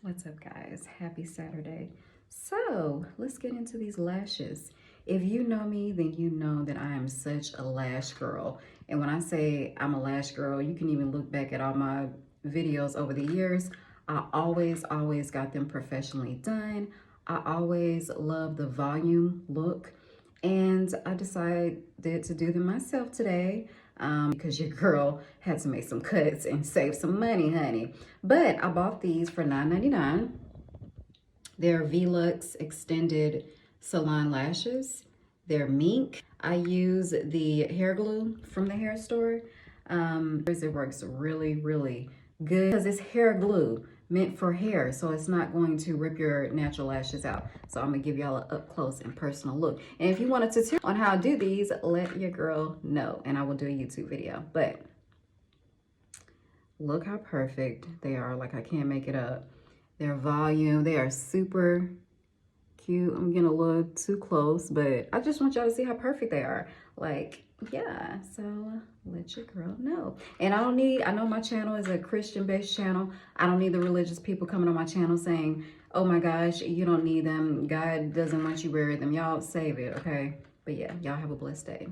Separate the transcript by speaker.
Speaker 1: What's up, guys? Happy Saturday. So let's get into these lashes. If you know me, then you know that I am such a lash girl. And when I say I'm a lash girl, you can even look back at all my videos over the years. I always got them professionally done. I always love the volume look. And I decided to do them myself today because your girl had to make some cuts and save some money, honey. But I bought these for $9.99. They're Velux extended salon lashes. They're mink. I use the hair glue from the hair store. It works really good because it's hair glue meant for hair, so it's not going to rip your natural lashes out. So I'm gonna give y'all an up close and personal look. And if you want a tutorial on how to do these, let your girl know and I will do a YouTube video. But look how perfect they are. Like, I can't make it up. Their volume, they are super cute. I'm getting a little too close, but I just want y'all to see how perfect they are. Like, yeah, so let your girl know. And I know my channel is a Christian-based channel. I don't need the religious people coming on my channel saying, oh my gosh, you don't need them. God doesn't want you wearing them. Y'all save it, okay? But yeah, y'all have a blessed day.